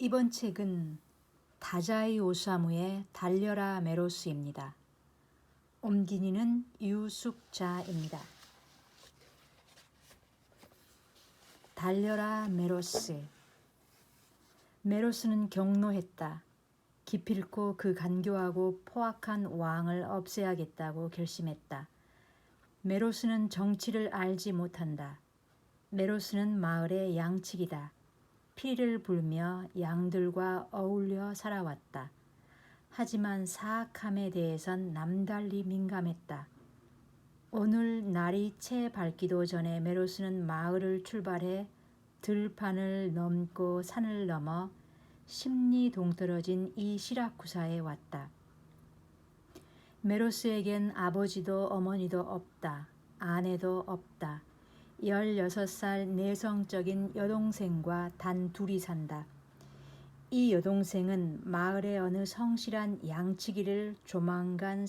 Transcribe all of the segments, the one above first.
이번 책은 다자이 오사무의 달려라 메로스입니다. 옮기니는 유숙자입니다. 달려라 메로스. 메로스는 경노했다. 기필코 그 간교하고 포악한 왕을 없애야겠다고 결심했다. 메로스는 정치를 알지 못한다. 메로스는 마을의 양치기다. 피리를 불며 양들과 어울려 살아왔다. 하지만 사악함에 대해선 남달리 민감했다. 오늘 날이 채 밝기도 전에 메로스는 마을을 출발해 들판을 넘고 산을 넘어 십리 동떨어진 이 시라쿠사에 왔다. 메로스에겐 아버지도 어머니도 없다. 아내도 없다. 16살 내성적인 여동생과 단 둘이 산다. 이 여동생은 마을의 어느 성실한 양치기를 조만간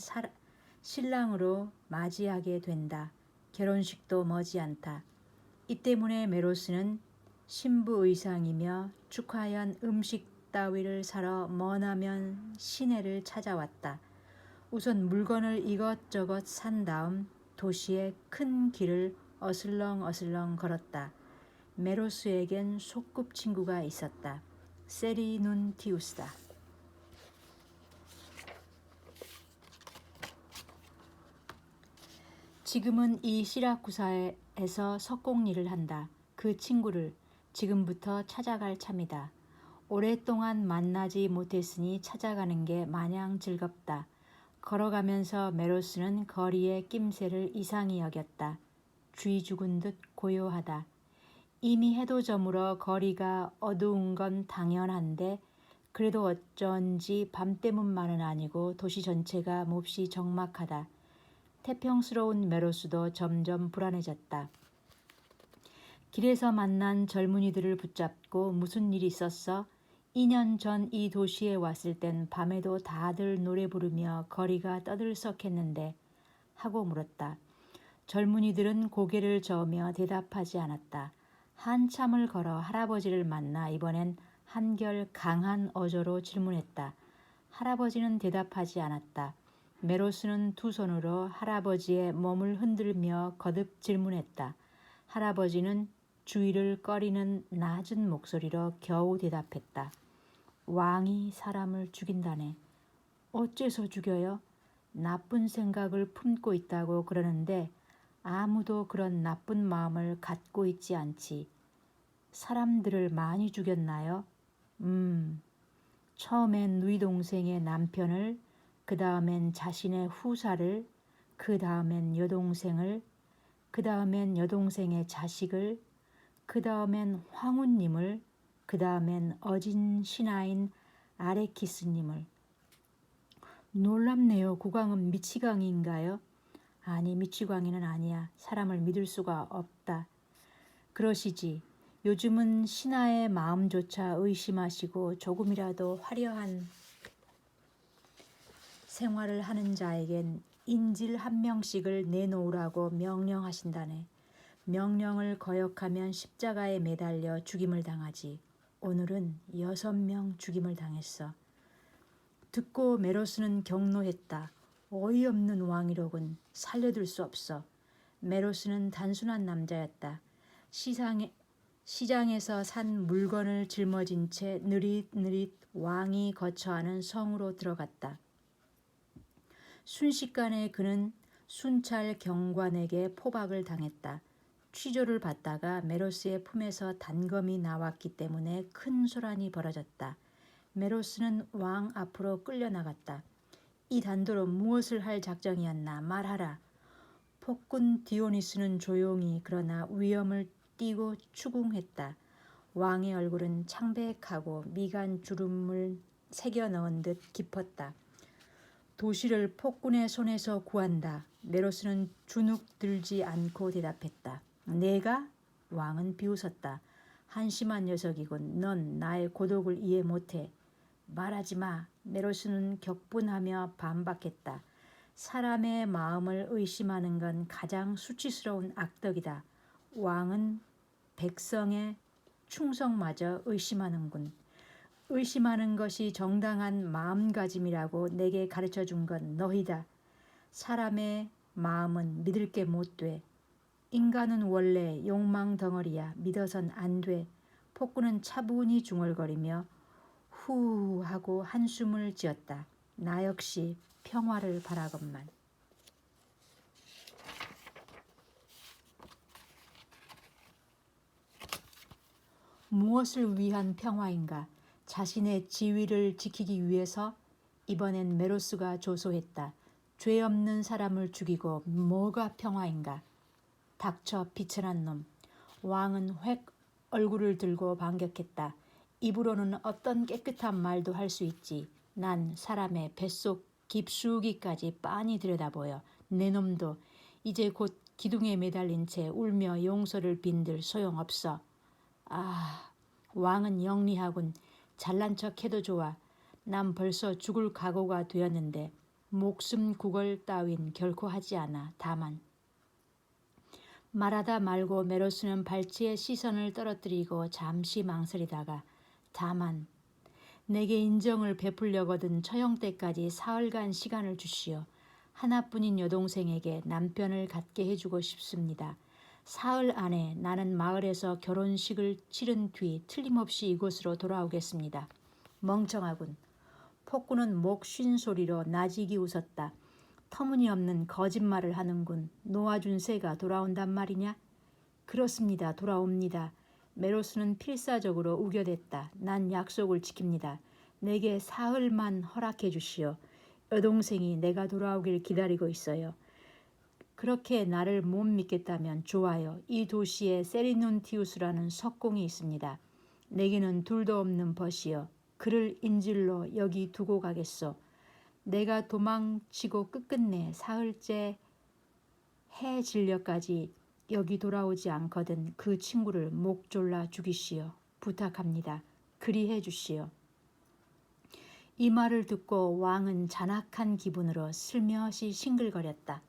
신랑으로 맞이하게 된다. 결혼식도 머지않다. 이 때문에 메로스는 신부 의상이며 축하연 음식 따위를 사러 머나먼 시내를 찾아왔다. 우선 물건을 이것저것 산 다음 도시의 큰 길을 어슬렁어슬렁 걸었다. 메로스에겐 소꿉친구가 있었다. 세리눈티우스다. 지금은 이 시라쿠사에서 석공일을 한다. 그 친구를 지금부터 찾아갈 참이다. 오랫동안 만나지 못했으니 찾아가는 게 마냥 즐겁다. 걸어가면서 메로스는 거리의 낌새를 이상히 여겼다. 쥐 죽은 듯 고요하다. 이미 해도 저물어 거리가 어두운 건 당연한데 그래도 어쩐지 밤 때문만은 아니고 도시 전체가 몹시 적막하다. 태평스러운 메로스도 점점 불안해졌다. 길에서 만난 젊은이들을 붙잡고 무슨 일이 있었어? 2년 전 이 도시에 왔을 땐 밤에도 다들 노래 부르며 거리가 떠들썩했는데 하고 물었다. 젊은이들은 고개를 저으며 대답하지 않았다. 한참을 걸어 할아버지를 만나 이번엔 한결 강한 어조로 질문했다. 할아버지는 대답하지 않았다. 메로스는 두 손으로 할아버지의 몸을 흔들며 거듭 질문했다. 할아버지는 주위를 꺼리는 낮은 목소리로 겨우 대답했다. 왕이 사람을 죽인다네. 어째서 죽여요? 나쁜 생각을 품고 있다고 그러는데 아무도 그런 나쁜 마음을 갖고 있지 않지. 사람들을 많이 죽였나요? 처음엔 누이 동생의 남편을, 그 다음엔 자신의 후사를, 그 다음엔 여동생을, 그 다음엔 여동생의 자식을, 그 다음엔 황후님을, 그 다음엔 어진 신하인 아레키스님을. 놀랍네요. 국왕은 미치광이인가요? 아니, 미치광이는 아니야. 사람을 믿을 수가 없다. 그러시지. 요즘은 신하의 마음조차 의심하시고 조금이라도 화려한 생활을 하는 자에겐 인질 한 명씩을 내놓으라고 명령하신다네. 명령을 거역하면 십자가에 매달려 죽임을 당하지. 오늘은 6명 죽임을 당했어. 듣고 메로스는 경노했다. 어이없는 왕이로군. 살려둘 수 없어. 메로스는 단순한 남자였다. 시장에서 산 물건을 짊어진 채 느릿느릿 왕이 거처하는 성으로 들어갔다. 순식간에 그는 순찰 경관에게 포박을 당했다. 취조를 받다가 메로스의 품에서 단검이 나왔기 때문에 큰 소란이 벌어졌다. 메로스는 왕 앞으로 끌려나갔다. 이 단도로 무엇을 할 작정이었나 말하라. 폭군 디오니스는 조용히 그러나 위험을 띠고 추궁했다. 왕의 얼굴은 창백하고 미간 주름을 새겨 넣은 듯 깊었다. 도시를 폭군의 손에서 구한다. 메로스는 주눅 들지 않고 대답했다. 내가? 왕은 비웃었다. 한심한 녀석이군. 넌 나의 고독을 이해 못해. 말하지 마. 메로스는 격분하며 반박했다. 사람의 마음을 의심하는 건 가장 수치스러운 악덕이다. 왕은 백성의 충성마저 의심하는군. 의심하는 것이 정당한 마음가짐이라고 내게 가르쳐 준 건 너희다. 사람의 마음은 믿을 게 못 돼. 인간은 원래 욕망 덩어리야. 믿어선 안 돼. 폭군은 차분히 중얼거리며 후 하고 한숨을 지었다. 나 역시 평화를 바라건만. 무엇을 위한 평화인가? 자신의 지위를 지키기 위해서? 이번엔 메로스가 조소했다. 죄 없는 사람을 죽이고 뭐가 평화인가? 닥쳐 비천한 놈. 왕은 획 얼굴을 들고 반격했다. 입으로는 어떤 깨끗한 말도 할 수 있지. 난 사람의 뱃속 깊숙이까지 빤히 들여다보여. 내 놈도 이제 곧 기둥에 매달린 채 울며 용서를 빈들 소용없어. 아, 왕은 영리하군. 잘난 척해도 좋아. 난 벌써 죽을 각오가 되었는데 목숨 구걸 따윈 결코 하지 않아. 다만 말하다 말고 메로스는 발치에 시선을 떨어뜨리고 잠시 망설이다가 다만 내게 인정을 베풀려거든 처형 때까지 사흘간 시간을 주시오. 하나뿐인 여동생에게 남편을 갖게 해주고 싶습니다. 사흘 안에 나는 마을에서 결혼식을 치른 뒤 틀림없이 이곳으로 돌아오겠습니다. 멍청하군. 폭군은 목 쉰 소리로 나직이 웃었다. 터무니없는 거짓말을 하는군. 놓아준 새가 돌아온단 말이냐? 그렇습니다. 돌아옵니다. 메로스는 필사적으로 우겨댔다. 난 약속을 지킵니다. 내게 사흘만 허락해 주시오. 여동생이 내가 돌아오길 기다리고 있어요. 그렇게 나를 못 믿겠다면 좋아요. 이 도시에 세리눈티우스라는 석공이 있습니다. 내게는 둘도 없는 벗이요. 그를 인질로 여기 두고 가겠소. 내가 도망치고 끝끝내 사흘째 해 진려까지 여기 돌아오지 않거든 그 친구를 목 졸라 죽이시오. 부탁합니다. 그리해 주시오. 이 말을 듣고 왕은 잔악한 기분으로 슬며시 싱글거렸다.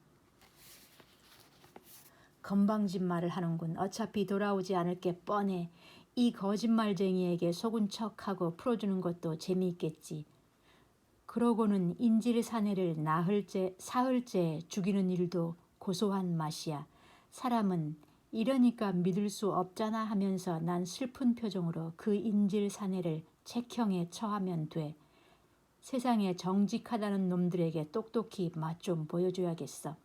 건방진 말을 하는군. 어차피 돌아오지 않을 게 뻔해. 이 거짓말쟁이에게 속은 척하고 풀어주는 것도 재미있겠지. 그러고는 인질 사내를 사흘째 죽이는 일도 고소한 맛이야. 사람은 이러니까 믿을 수 없잖아 하면서 난 슬픈 표정으로 그 인질 사내를 책형에 처하면 돼. 세상에 정직하다는 놈들에게 똑똑히 맛 좀 보여줘야겠어.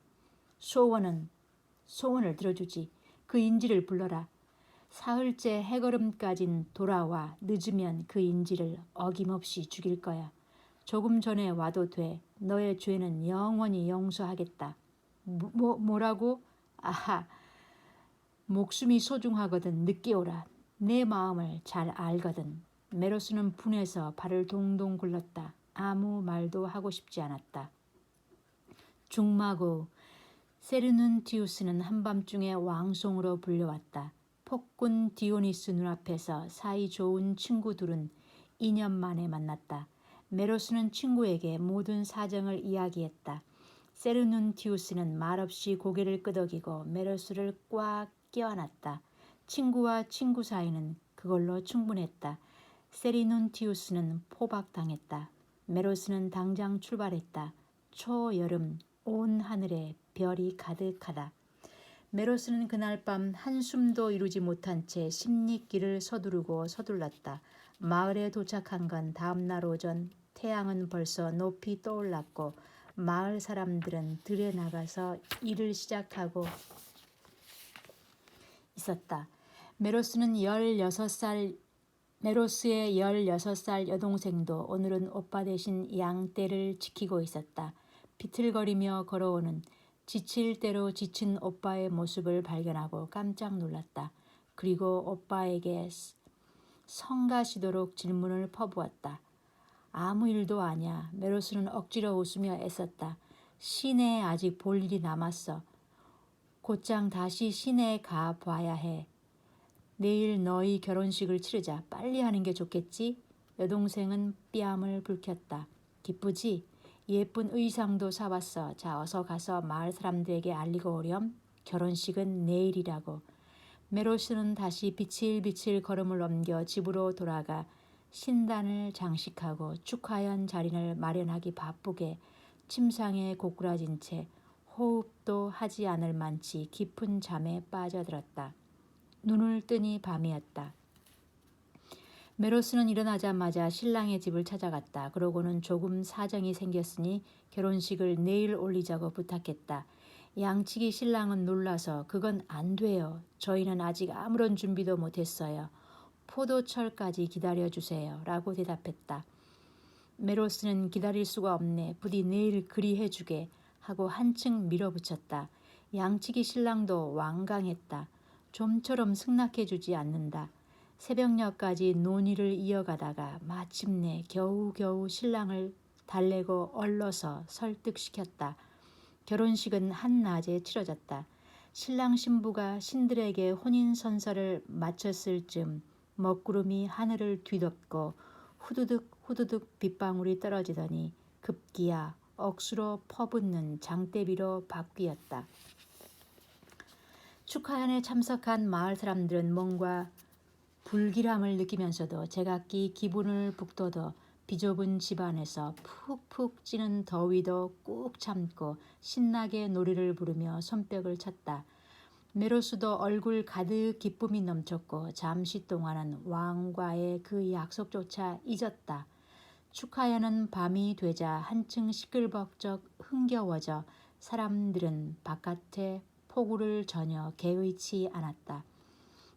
소원을 들어주지. 그 인질을 불러라. 사흘째 해걸음까진 돌아와. 늦으면 그 인질을 어김없이 죽일 거야. 조금 전에 와도 돼. 너의 죄는 영원히 용서하겠다. 뭐라고? 아하, 목숨이 소중하거든. 늦게 오라. 내 마음을 잘 알거든. 메로스는 분해서 발을 동동 굴렀다. 아무 말도 하고 싶지 않았다. 중마고 세르눈티우스는 한밤중에 왕송으로 불려왔다. 폭군 디오니스 눈앞에서 사이 좋은 친구 둘은 2년 만에 만났다. 메로스는 친구에게 모든 사정을 이야기했다. 세르눈티우스는 말없이 고개를 끄덕이고 메로스를 꽉 껴안았다. 친구와 친구 사이는 그걸로 충분했다. 세르눈티우스는 포박당했다. 메로스는 당장 출발했다. 초여름 온 하늘에 별이 가득하다. 메로스는 그날 밤 한숨도 이루지 못한 채 십리길을 서둘렀다. 마을에 도착한 건 다음 날 오전. 태양은 벌써 높이 떠올랐고 마을 사람들은 들에 나가서 일을 시작하고 있었다. 메로스의 16살 여동생도 오늘은 오빠 대신 양떼를 지키고 있었다. 비틀거리며 걸어오는 지칠 대로 지친 오빠의 모습을 발견하고 깜짝 놀랐다. 그리고 오빠에게 성가시도록 질문을 퍼부었다. 아무 일도 아냐. 메로스는 억지로 웃으며 애썼다. 시내에 아직 볼 일이 남았어. 곧장 다시 시내에 가 봐야 해. 내일 너희 결혼식을 치르자. 빨리 하는 게 좋겠지? 여동생은 뺨을 불켰다. 기쁘지? 예쁜 의상도 사왔어. 자, 어서 가서 마을 사람들에게 알리고 오렴. 결혼식은 내일이라고. 메로스는 다시 비칠비칠 걸음을 옮겨 집으로 돌아가 신단을 장식하고 축하연 자리를 마련하기 바쁘게 침상에 고꾸라진 채 호흡도 하지 않을 만치 깊은 잠에 빠져들었다. 눈을 뜨니 밤이었다. 메로스는 일어나자마자 신랑의 집을 찾아갔다. 그러고는 조금 사정이 생겼으니 결혼식을 내일 올리자고 부탁했다. 양치기 신랑은 놀라서 그건 안 돼요. 저희는 아직 아무런 준비도 못했어요. 포도철까지 기다려주세요. 라고 대답했다. 메로스는 기다릴 수가 없네. 부디 내일 그리해주게 하고 한층 밀어붙였다. 양치기 신랑도 완강했다. 좀처럼 승낙해주지 않는다. 새벽녘까지 논의를 이어가다가 마침내 겨우겨우 신랑을 달래고 얼러서 설득시켰다. 결혼식은 한낮에 치러졌다. 신랑 신부가 신들에게 혼인선서를 마쳤을 즈음 먹구름이 하늘을 뒤덮고 후두둑 후두둑 빗방울이 떨어지더니 급기야 억수로 퍼붓는 장대비로 바뀌었다. 축하연에 참석한 마을 사람들은 뭔가 불길함을 느끼면서도 제각기 기분을 북돋워 비좁은 집안에서 푹푹 찌는 더위도 꾹 참고 신나게 노래를 부르며 손뼉을 쳤다. 메로스도 얼굴 가득 기쁨이 넘쳤고 잠시 동안은 왕과의 그 약속조차 잊었다. 축하연은 밤이 되자 한층 시끌벅적 흥겨워져 사람들은 바깥에 폭우를 전혀 개의치 않았다.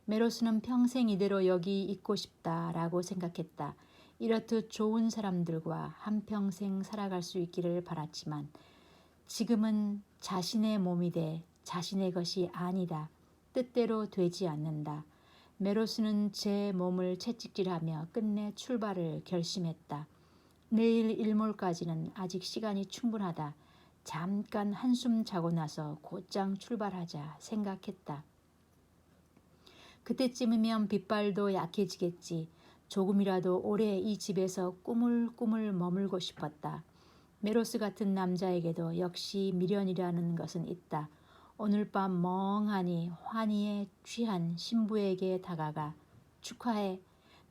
메로스는 평생 이대로 여기 있고 싶다라고 생각했다. 이렇듯 좋은 사람들과 한평생 살아갈 수 있기를 바랐지만 지금은 자신의 몸이 돼 자신의 것이 아니다. 뜻대로 되지 않는다. 메로스는 제 몸을 채찍질하며 끝내 출발을 결심했다. 내일 일몰까지는 아직 시간이 충분하다. 잠깐 한숨 자고 나서 곧장 출발하자 생각했다. 그때쯤이면 빗발도 약해지겠지. 조금이라도 오래 이 집에서 꾸물꾸물 머물고 싶었다. 메로스 같은 남자에게도 역시 미련이라는 것은 있다. 오늘 밤 멍하니 환희에 취한 신부에게 다가가 축하해.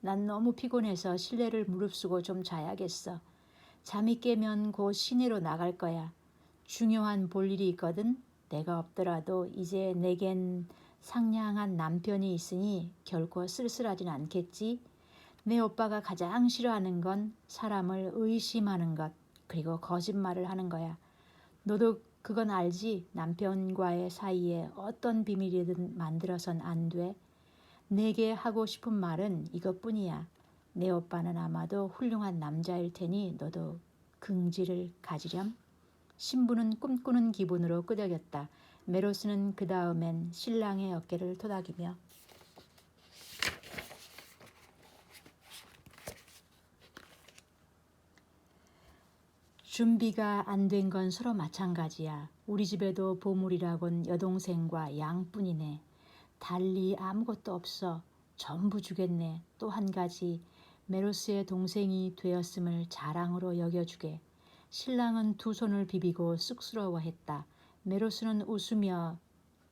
난 너무 피곤해서 실내를 무릅쓰고 좀 자야겠어. 잠이 깨면 곧 시내로 나갈 거야. 중요한 볼일이 있거든. 내가 없더라도 이제 내겐 상냥한 남편이 있으니 결코 쓸쓸하진 않겠지. 내 오빠가 가장 싫어하는 건 사람을 의심하는 것, 그리고 거짓말을 하는 거야. 너도 그건 알지? 남편과의 사이에 어떤 비밀이든 만들어선 안 돼. 내게 하고 싶은 말은 이것뿐이야. 내 오빠는 아마도 훌륭한 남자일 테니 너도 긍지를 가지렴. 신부는 꿈꾸는 기분으로 끄덕였다. 메로스는 그 다음엔 신랑의 어깨를 토닥이며 준비가 안 된 건 서로 마찬가지야. 우리 집에도 보물이라곤 여동생과 양뿐이네. 달리 아무것도 없어. 전부 주겠네. 또 한 가지 메로스의 동생이 되었음을 자랑으로 여겨주게. 신랑은 두 손을 비비고 쑥스러워했다. 메로스는 웃으며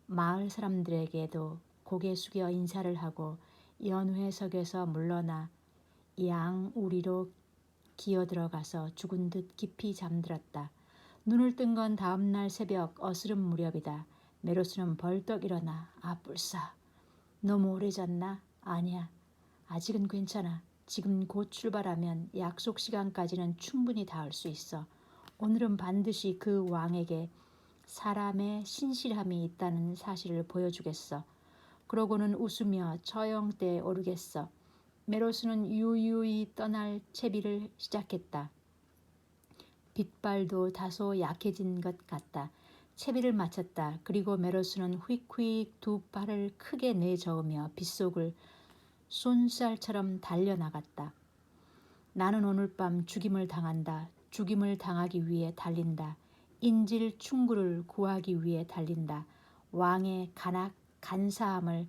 마을 사람들에게도 고개 숙여 인사를 하고 연회석에서 물러나 양우리로 기어들어가서 죽은 듯 깊이 잠들었다. 눈을 뜬 건 다음날 새벽 어스름 무렵이다. 메로스는 벌떡 일어나 뿔싸. 너무 오래 잤나? 아니야. 아직은 괜찮아. 지금 곧 출발하면 약속 시간까지는 충분히 닿을 수 있어. 오늘은 반드시 그 왕에게 사람의 신실함이 있다는 사실을 보여주겠어. 그러고는 웃으며 처형대에 오르겠어. 메로스는 유유히 떠날 채비를 시작했다. 빗발도 다소 약해진 것 같다. 채비를 마쳤다. 그리고 메로스는 휙휙 두 발을 크게 내저으며 빗속을 쏜살처럼 달려나갔다. 나는 오늘 밤 죽임을 당한다. 죽임을 당하기 위해 달린다. 인질 충구를 구하기 위해 달린다. 왕의 간사함을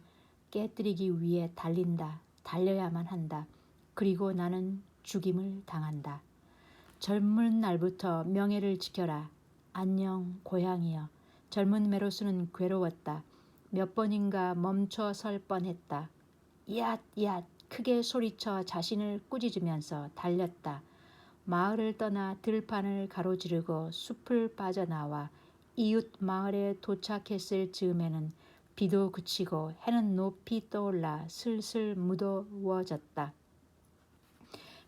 깨뜨리기 위해 달린다. 달려야만 한다. 그리고 나는 죽임을 당한다. 젊은 날부터 명예를 지켜라. 안녕 고향이여. 젊은 메로스는 괴로웠다. 몇 번인가 멈춰 설 뻔했다. 얏얏 크게 소리쳐 자신을 꾸짖으면서 달렸다. 마을을 떠나 들판을 가로지르고 숲을 빠져나와 이웃 마을에 도착했을 즈음에는 비도 그치고 해는 높이 떠올라 슬슬 무더워졌다.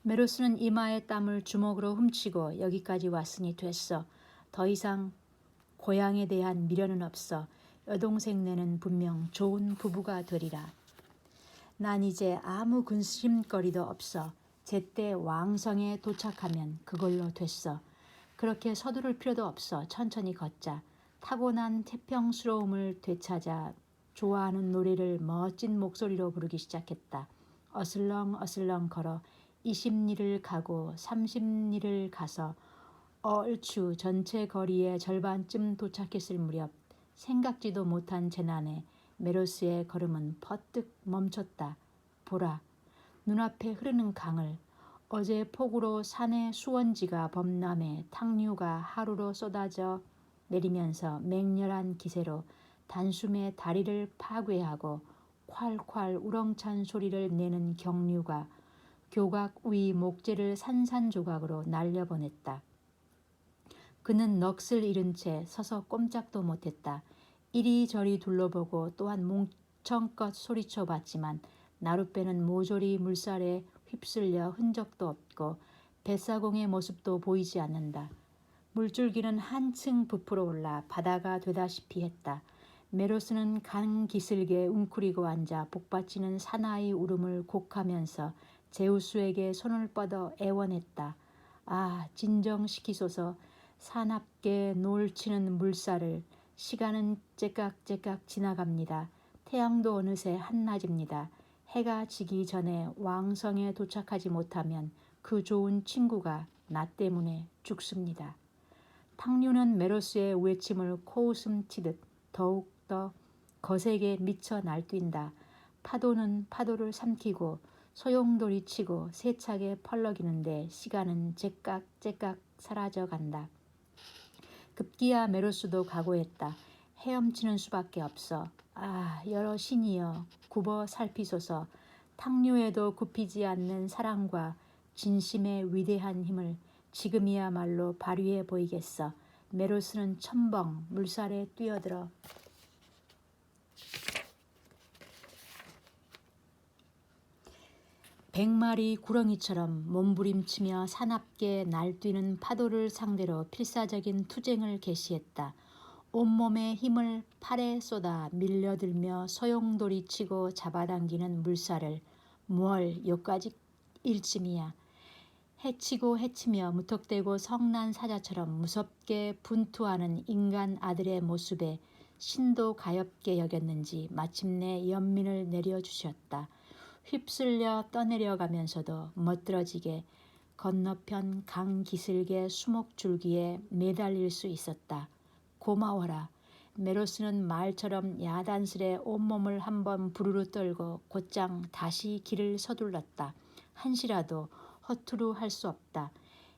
메로스는 이마에 땀을 주먹으로 훔치고 여기까지 왔으니 됐어. 더 이상 고향에 대한 미련은 없어. 여동생네는 분명 좋은 부부가 되리라. 난 이제 아무 근심거리도 없어. 제때 왕성에 도착하면 그걸로 됐어. 그렇게 서두를 필요도 없어. 천천히 걷자. 타고난 태평스러움을 되찾아 좋아하는 노래를 멋진 목소리로 부르기 시작했다. 어슬렁 어슬렁 걸어 20리를 가고 30리를 가서 얼추 전체 거리의 절반쯤 도착했을 무렵 생각지도 못한 재난에 메로스의 걸음은 퍼뜩 멈췄다. 보라, 눈앞에 흐르는 강을. 어제 폭우로 산의 수원지가 범람해 탕류가 하루로 쏟아져 내리면서 맹렬한 기세로 단숨에 다리를 파괴하고 콸콸 우렁찬 소리를 내는 경류가 교각 위 목재를 산산조각으로 날려보냈다. 그는 넋을 잃은 채 서서 꼼짝도 못했다. 이리저리 둘러보고 또한 뭉청껏 소리쳐 봤지만 나룻배는 모조리 물살에 휩쓸려 흔적도 없고 뱃사공의 모습도 보이지 않는다. 물줄기는 한층 부풀어 올라 바다가 되다시피 했다. 메로스는 강 기슭에 웅크리고 앉아 복받치는 사나이 울음을 곡하면서 제우스에게 손을 뻗어 애원했다. 아, 진정시키소서. 사납게 놀치는 물살을. 시간은 째깍째깍 지나갑니다. 태양도 어느새 한낮입니다. 해가 지기 전에 왕성에 도착하지 못하면 그 좋은 친구가 나 때문에 죽습니다. 탕류는 메로스의 외침을 코웃음 튀듯 더욱더 거세게 미쳐 날뛴다. 파도는 파도를 삼키고 소용돌이 치고 세차게 펄럭이는데 시간은 째깍째깍 사라져간다. 급기야 메로스도 각오했다. 헤엄치는 수밖에 없어. 아, 여러 신이여 굽어 살피소서. 탕류에도 굽히지 않는 사랑과 진심의 위대한 힘을 지금이야말로 발휘해 보이겠어. 메로스는 첨벙 물살에 뛰어들어 100마리 구렁이처럼 몸부림치며 사납게 날뛰는 파도를 상대로 필사적인 투쟁을 개시했다. 온몸의 힘을 팔에 쏟아 밀려들며 소용돌이치고 잡아당기는 물살을 뭘 요까지 일쯤이야. 해치고 해치며 무턱대고 성난 사자처럼 무섭게 분투하는 인간 아들의 모습에 신도 가엾게 여겼는지 마침내 연민을 내려주셨다. 휩쓸려 떠내려가면서도 멋들어지게 건너편 강 기슭의 수목줄기에 매달릴 수 있었다. 고마워라. 메로스는 말처럼 야단스레 온몸을 한번 부르르 떨고 곧장 다시 길을 서둘렀다. 한시라도 허투루 할 수 없다.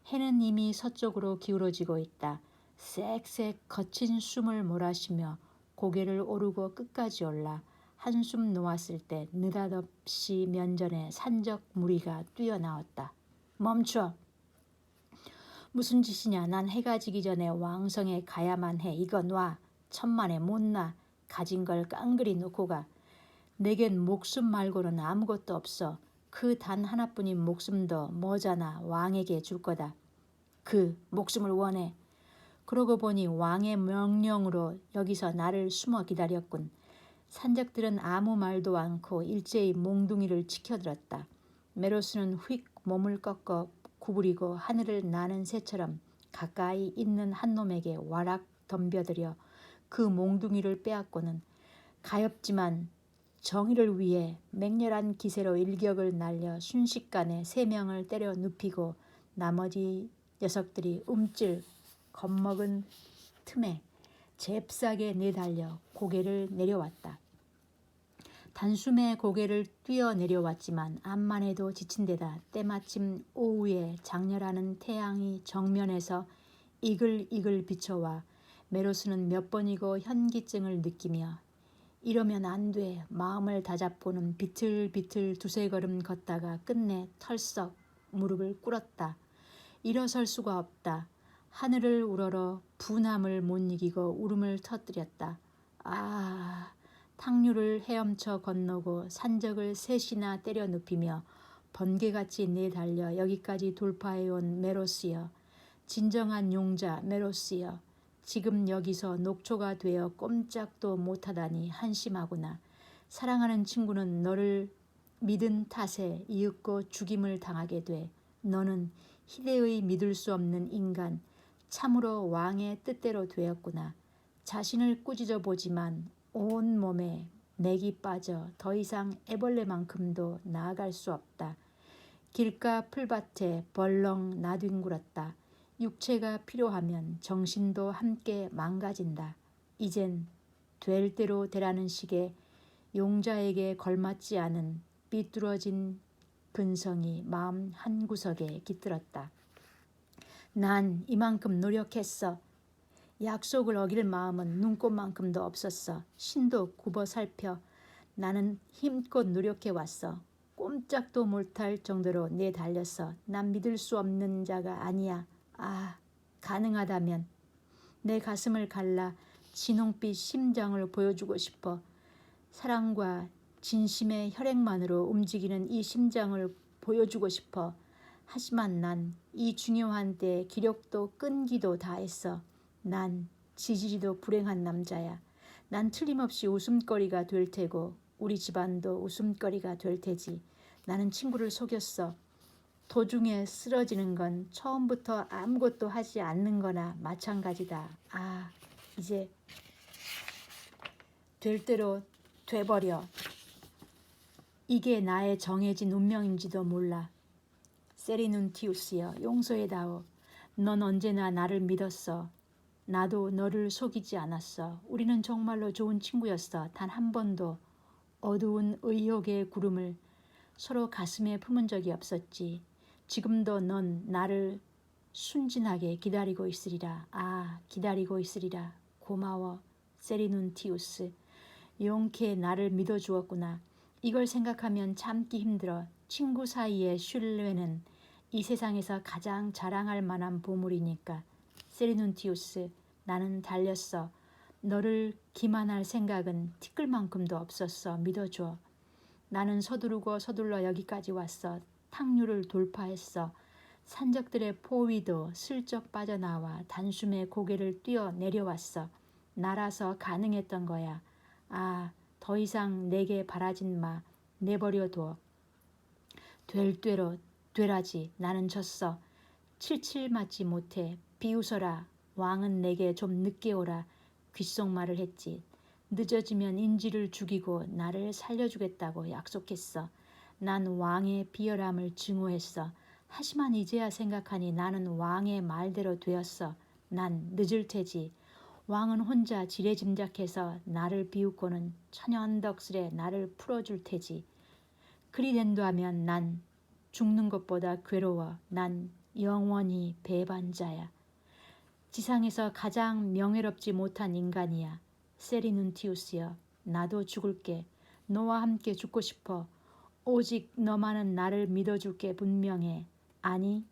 해는 이미 서쪽으로 기울어지고 있다. 쌕쌕 거친 숨을 몰아쉬며 고개를 오르고 끝까지 올라 한숨 놓았을 때 느닷없이 면전에 산적 무리가 뛰어나왔다. 멈춰. 무슨 짓이냐. 난 해가 지기 전에 왕성에 가야만 해. 이거 놔. 천만에 못 놔. 가진 걸 깡그리 놓고 가. 내겐 목숨 말고는 아무것도 없어. 그 단 하나뿐인 목숨도 모자나 왕에게 줄 거다. 그 목숨을 원해. 그러고 보니 왕의 명령으로 여기서 나를 숨어 기다렸군. 산적들은 아무 말도 않고 일제히 몽둥이를 치켜들었다. 메로스는 휙 몸을 꺾어 구부리고 하늘을 나는 새처럼 가까이 있는 한 놈에게 와락 덤벼들여 그 몽둥이를 빼앗고는 가엾지만 정의를 위해 맹렬한 기세로 일격을 날려 순식간에 3명을 때려 눕히고 나머지 녀석들이 움찔 겁먹은 틈에 잽싸게 내달려 고개를 내려왔다. 단숨에 고개를 뛰어내려왔지만 암만 해도 지친 데다 때마침 오후에 장렬하는 태양이 정면에서 이글이글 비쳐와 메로스는 몇 번이고 현기증을 느끼며 이러면 안 돼. 마음을 다잡고는 비틀비틀 두세 걸음 걷다가 끝내 털썩 무릎을 꿇었다. 일어설 수가 없다. 하늘을 우러러 분함을 못 이기고 울음을 터뜨렸다. 아, 탕류를 헤엄쳐 건너고 산적을 셋이나 때려 눕히며 번개같이 내달려 여기까지 돌파해온 메로스여, 진정한 용자 메로스여, 지금 여기서 녹초가 되어 꼼짝도 못하다니 한심하구나. 사랑하는 친구는 너를 믿은 탓에 이윽고 죽임을 당하게 돼. 너는 희대의 믿을 수 없는 인간, 참으로 왕의 뜻대로 되었구나. 자신을 꾸짖어 보지만 온 몸에 맥이 빠져 더 이상 애벌레만큼도 나아갈 수 없다. 길가 풀밭에 벌렁 나뒹굴었다. 육체가 필요하면 정신도 함께 망가진다. 이젠 될 대로 되라는 식의 용자에게 걸맞지 않은 삐뚤어진 근성이 마음 한구석에 깃들었다. 난 이만큼 노력했어. 약속을 어길 마음은 눈꽃만큼도 없었어. 신도 굽어 살펴 나는 힘껏 노력해왔어. 꼼짝도 못할 정도로 내달렸어. 난 믿을 수 없는 자가 아니야. 아, 가능하다면 내 가슴을 갈라 진홍빛 심장을 보여주고 싶어. 사랑과 진심의 혈액만으로 움직이는 이 심장을 보여주고 싶어. 하지만 난 이 중요한 때에 기력도 끈기도 다했어. 난 지지리도 불행한 남자야. 난 틀림없이 웃음거리가 될 테고 우리 집안도 웃음거리가 될 테지. 나는 친구를 속였어. 도중에 쓰러지는 건 처음부터 아무것도 하지 않는 거나 마찬가지다. 아, 이제 될 대로 돼버려. 이게 나의 정해진 운명인지도 몰라. 세리눈티우스여, 용서해다오. 넌 언제나 나를 믿었어. 나도 너를 속이지 않았어. 우리는 정말로 좋은 친구였어. 단 한 번도 어두운 의혹의 구름을 서로 가슴에 품은 적이 없었지. 지금도 넌 나를 순진하게 기다리고 있으리라. 아, 기다리고 있으리라. 고마워, 세리눈티우스. 용케 나를 믿어주었구나. 이걸 생각하면 참기 힘들어. 친구 사이의 신뢰는 이 세상에서 가장 자랑할 만한 보물이니까. 세리눈티우스, 나는 달렸어. 너를 기만할 생각은 티끌만큼도 없었어. 믿어줘. 나는 서두르고 서둘러 여기까지 왔어. 탕류를 돌파했어. 산적들의 포위도 슬쩍 빠져나와 단숨에 고개를 뛰어 내려왔어. 나라서 가능했던 거야. 아, 더 이상 내게 바라진 마. 내버려둬. 될 대로 되라지. 나는 졌어. 칠칠 맞지 못해. 비웃어라. 왕은 내게 좀 늦게 오라. 귓속말을 했지. 늦어지면 인지를 죽이고 나를 살려주겠다고 약속했어. 난 왕의 비열함을 증오했어. 하지만 이제야 생각하니 나는 왕의 말대로 되었어. 난 늦을 테지. 왕은 혼자 지레짐작해서 나를 비웃고는 천연덕스레 나를 풀어줄 테지. 그리 된다면 난 죽는 것보다 괴로워. 난 영원히 배반자야. 지상에서 가장 명예롭지 못한 인간이야. 세리눈티우스여, 나도 죽을게. 너와 함께 죽고 싶어. 오직 너만은 나를 믿어줄게. 분명해. 아니,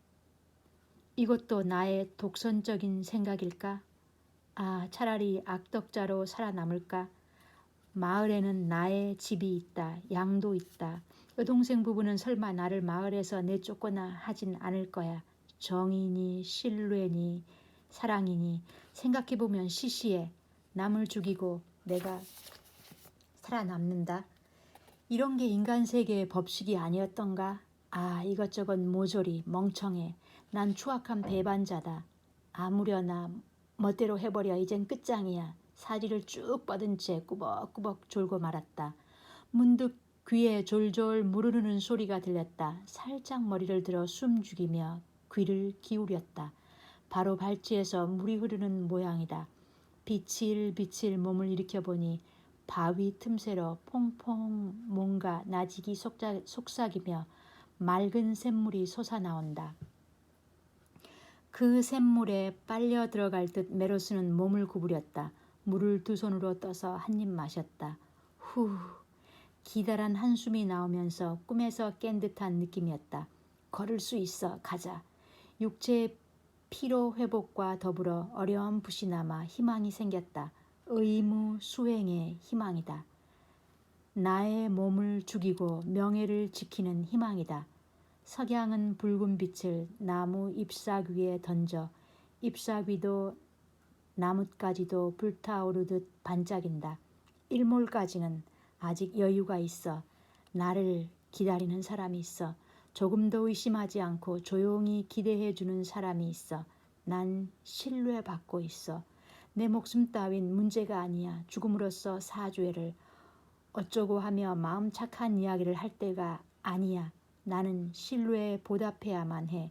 이것도 나의 독선적인 생각일까? 아, 차라리 악덕자로 살아남을까? 마을에는 나의 집이 있다. 양도 있다. 여동생 부부는 설마 나를 마을에서 내쫓거나 하진 않을 거야. 정이니 신뢰니 사랑이니 생각해보면 시시해. 남을 죽이고 내가 살아남는다. 이런 게 인간 세계의 법칙이 아니었던가? 아, 이것저것 모조리 멍청해. 난 추악한 배반자다. 아무려나 멋대로 해버려. 이젠 끝장이야. 사지를 쭉 뻗은 채 꾸벅꾸벅 졸고 말았다. 문득 귀에 졸졸 무르르는 소리가 들렸다. 살짝 머리를 들어 숨죽이며 귀를 기울였다. 바로 발치에서 물이 흐르는 모양이다. 비칠비칠 몸을 일으켜보니 바위 틈새로 퐁퐁 뭔가 나직이 속삭이며 맑은 샘물이 솟아나온다. 그 샘물에 빨려 들어갈 듯 메로스는 몸을 구부렸다. 물을 두 손으로 떠서 한 입 마셨다. 후, 기다란 한숨이 나오면서 꿈에서 깬 듯한 느낌이었다. 걸을 수 있어. 가자. 육체의 피로 회복과 더불어 어렴풋이 남아 희망이 생겼다. 의무 수행의 희망이다. 나의 몸을 죽이고 명예를 지키는 희망이다. 석양은 붉은 빛을 나무 잎사귀 위에 던져 잎사귀도 나뭇가지도 불타오르듯 반짝인다. 일몰까지는 아직 여유가 있어. 나를 기다리는 사람이 있어. 조금도 의심하지 않고 조용히 기대해주는 사람이 있어. 난 신뢰받고 있어. 내 목숨 따윈 문제가 아니야. 죽음으로써 사죄를 어쩌고 하며 마음 착한 이야기를 할 때가 아니야. 나는 신뢰에 보답해야만 해.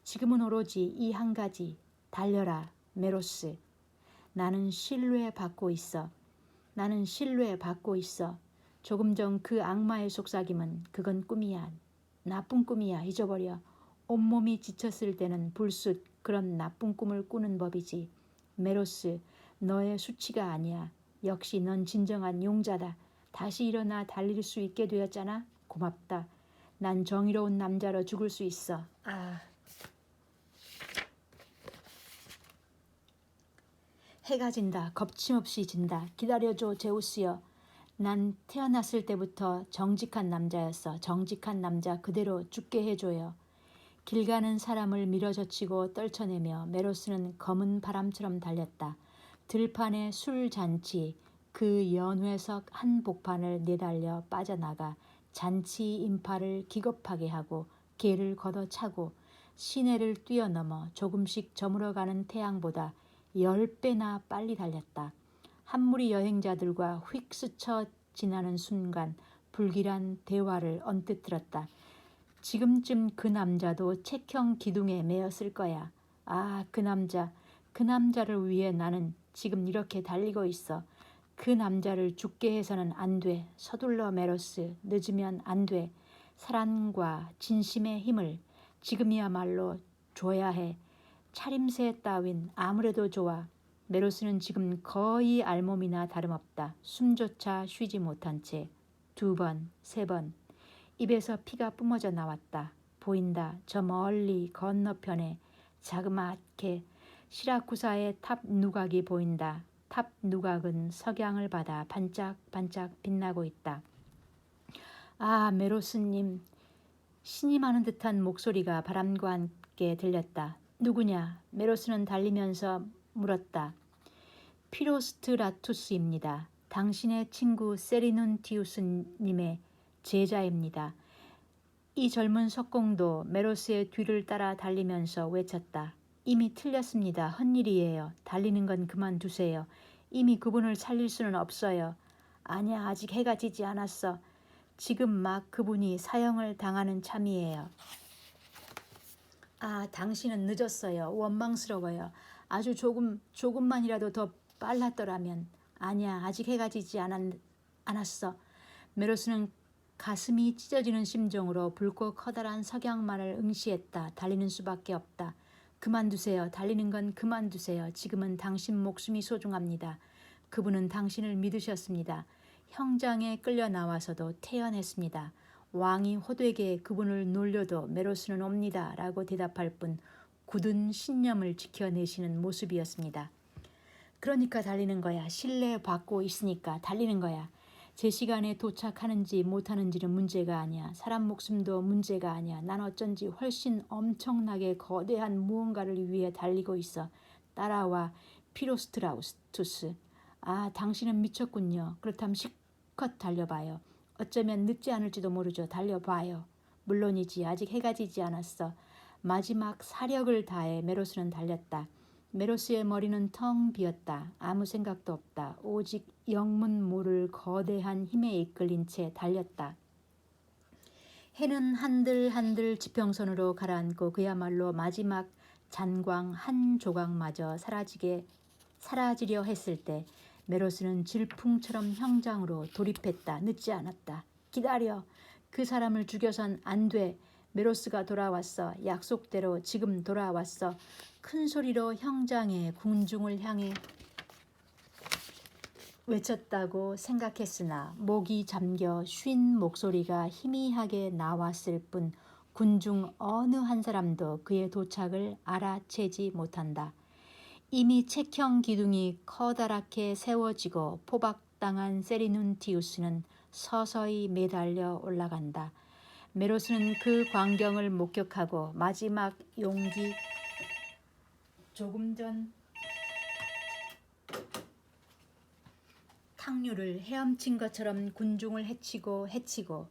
지금은 오로지 이 한 가지. 달려라, 메로스. 나는 신뢰받고 있어. 나는 신뢰받고 있어. 조금 전 그 악마의 속삭임은 그건 꿈이야. 나쁜 꿈이야. 잊어버려. 온몸이 지쳤을 때는 불쑥 그런 나쁜 꿈을 꾸는 법이지. 메로스, 너의 수치가 아니야. 역시 넌 진정한 용자다. 다시 일어나 달릴 수 있게 되었잖아. 고맙다. 난 정의로운 남자로 죽을 수 있어. 해가 진다. 겁침없이 진다. 기다려줘, 제우스여. 난 태어났을 때부터 정직한 남자였어. 정직한 남자 그대로 죽게 해줘요. 길 가는 사람을 밀어젖히고 떨쳐내며 메로스는 검은 바람처럼 달렸다. 들판의 술잔치, 그 연회석 한 복판을 내달려 빠져나가 잔치 인파를 기겁하게 하고 개를 걷어차고 시내를 뛰어넘어 조금씩 저물어가는 태양보다 10배나 빨리 달렸다. 한 무리 여행자들과 휙 스쳐 지나는 순간 불길한 대화를 언뜻 들었다. 지금쯤 그 남자도 책형 기둥에 매였을 거야. 그 남자, 그 남자를 위해 나는 지금 이렇게 달리고 있어. 그 남자를 죽게 해서는 안 돼. 서둘러 메로스, 늦으면 안 돼. 사랑과 진심의 힘을 지금이야말로 줘야 해. 차림새 따윈 아무래도 좋아. 메로스는 지금 거의 알몸이나 다름없다. 숨조차 쉬지 못한 채 2번, 3번 입에서 피가 뿜어져 나왔다. 보인다. 저 멀리 건너편에 자그맣게 시라쿠사의 탑 누각이 보인다. 탑 누각은 석양을 받아 반짝반짝 빛나고 있다. 메로스님. 신이 많은 듯한 목소리가 바람과 함께 들렸다. 누구냐? 메로스는 달리면서 물었다. 피로스트라투스입니다. 당신의 친구 세리눈티우스님의 제자입니다. 이 젊은 석공도 메로스의 뒤를 따라 달리면서 외쳤다. 이미 틀렸습니다. 헛일이에요. 달리는 건 그만두세요. 이미 그분을 살릴 수는 없어요. 아니야, 아직 해가 지지 않았어. 지금 막 그분이 사형을 당하는 참이에요. 당신은 늦었어요. 원망스러워요. 아주 조금만이라도 더 빨랐더라면. 아니야, 아직 해가 지지 않았어. 메로스는 가슴이 찢어지는 심정으로 붉고 커다란 석양만을 응시했다. 달리는 수밖에 없다. 그만두세요. 달리는 건 그만두세요. 지금은 당신 목숨이 소중합니다. 그분은 당신을 믿으셨습니다. 형장에 끌려 나와서도 태연했습니다. 왕이 호되게 그분을 놀려도 메로스는 옵니다. 라고 대답할 뿐 굳은 신념을 지켜내시는 모습이었습니다. 그러니까 달리는 거야. 신뢰받고 있으니까 달리는 거야. 제 시간에 도착하는지 못하는지는 문제가 아니야. 사람 목숨도 문제가 아니야. 난 어쩐지 훨씬 엄청나게 거대한 무언가를 위해 달리고 있어. 따라와, 피로스트라우스투스. 당신은 미쳤군요. 그렇다면 실컷 달려봐요. 어쩌면 늦지 않을지도 모르죠. 달려봐요. 물론이지. 아직 해가 지지 않았어. 마지막 사력을 다해 메로스는 달렸다. 메로스의 머리는 텅 비었다. 아무 생각도 없다. 오직 영문 모를 거대한 힘에 이끌린 채 달렸다. 해는 한들한들 지평선으로 가라앉고 그야말로 마지막 잔광 한 조각마저 사라지려 했을 때 메로스는 질풍처럼 형장으로 돌입했다. 늦지 않았다. 기다려. 그 사람을 죽여선 안 돼. 메로스가 돌아왔어. 약속대로 지금 돌아왔어. 큰 소리로 형장의 궁중을 향해 외쳤다고 생각했으나 목이 잠겨 쉰 목소리가 희미하게 나왔을 뿐 군중 어느 한 사람도 그의 도착을 알아채지 못한다. 이미 책형 기둥이 커다랗게 세워지고 포박당한 세리눈티우스는 서서히 매달려 올라간다. 메로스는 그 광경을 목격하고 마지막 용기 조금 전 탕류를 헤엄친 것처럼 군중을 해치고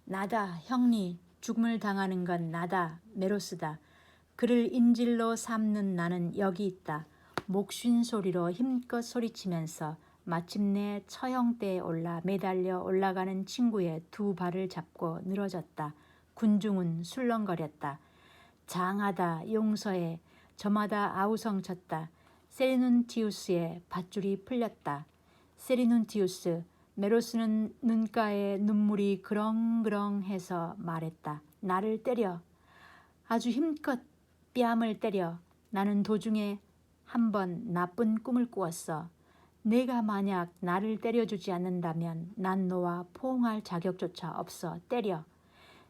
나다 형니, 죽음을 당하는 건 나다, 메로스다. 그를 인질로 삼는 나는 여기 있다. 목쉰 소리로 힘껏 소리치면서 마침내 처형대에 올라 매달려 올라가는 친구의 두 발을 잡고 늘어졌다. 군중은 술렁거렸다. 장하다, 용서해. 저마다 아우성쳤다. 세리눈티우스의 밧줄이 풀렸다. 세리눈티우스, 메로스는 눈가에 눈물이 그렁그렁해서 말했다. 나를 때려. 아주 힘껏 뺨을 때려. 나는 도중에 한 번 나쁜 꿈을 꾸었어. 내가 만약 나를 때려주지 않는다면 난 너와 포옹할 자격조차 없어. 때려.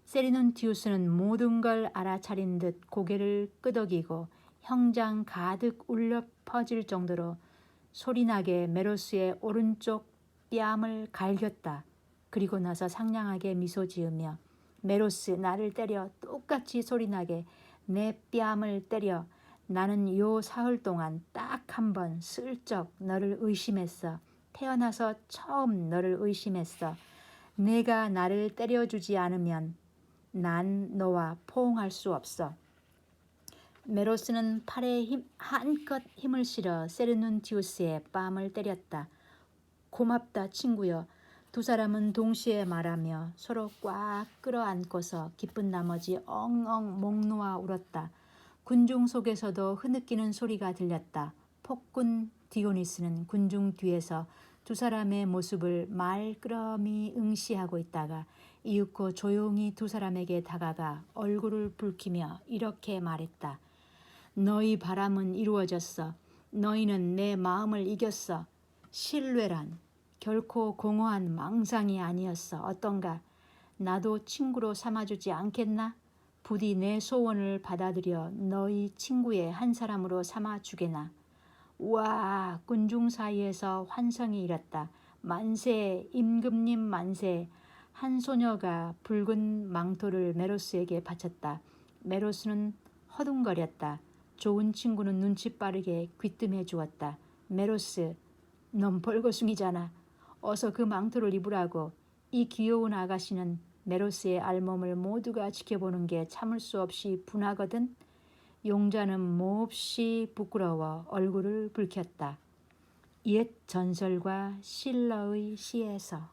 세리눈티우스는 모든 걸 알아차린 듯 고개를 끄덕이고 형장 가득 울려 퍼질 정도로 소리나게 메로스의 오른쪽 뺨을 갈겼다. 그리고 나서 상냥하게 미소 지으며 메로스, 나를 때려. 똑같이 소리나게 내 뺨을 때려. 나는 요 사흘 동안 딱 한 번 슬쩍 너를 의심했어. 태어나서 처음 너를 의심했어. 내가 나를 때려주지 않으면 난 너와 포옹할 수 없어. 메로스는 팔에 한껏 힘을 실어 세르눈티우스의 뺨을 때렸다. 고맙다 친구여. 두 사람은 동시에 말하며 서로 꽉 끌어안고서 기쁜 나머지 엉엉 목 놓아 울었다. 군중 속에서도 흐느끼는 소리가 들렸다. 폭군 디오니스는 군중 뒤에서 두 사람의 모습을 말끄러미 응시하고 있다가 이윽고 조용히 두 사람에게 다가가 얼굴을 붉히며 이렇게 말했다. 너희 바람은 이루어졌어. 너희는 내 마음을 이겼어. 신뢰란 결코 공허한 망상이 아니었어. 어떤가? 나도 친구로 삼아주지 않겠나? 부디 내 소원을 받아들여 너희 친구의 한 사람으로 삼아주게나. 우와, 군중 사이에서 환성이 일었다. 만세, 임금님 만세. 한 소녀가 붉은 망토를 메로스에게 바쳤다. 메로스는 허둥거렸다. 좋은 친구는 눈치 빠르게 귀뜸해 주었다. 메로스, 넌 벌거숭이잖아. 어서 그 망토를 입으라고. 이 귀여운 아가씨는 메로스의 알몸을 모두가 지켜보는 게 참을 수 없이 분하거든. 용자는 몹시 부끄러워 얼굴을 붉혔다. 옛 전설과 실러의 시에서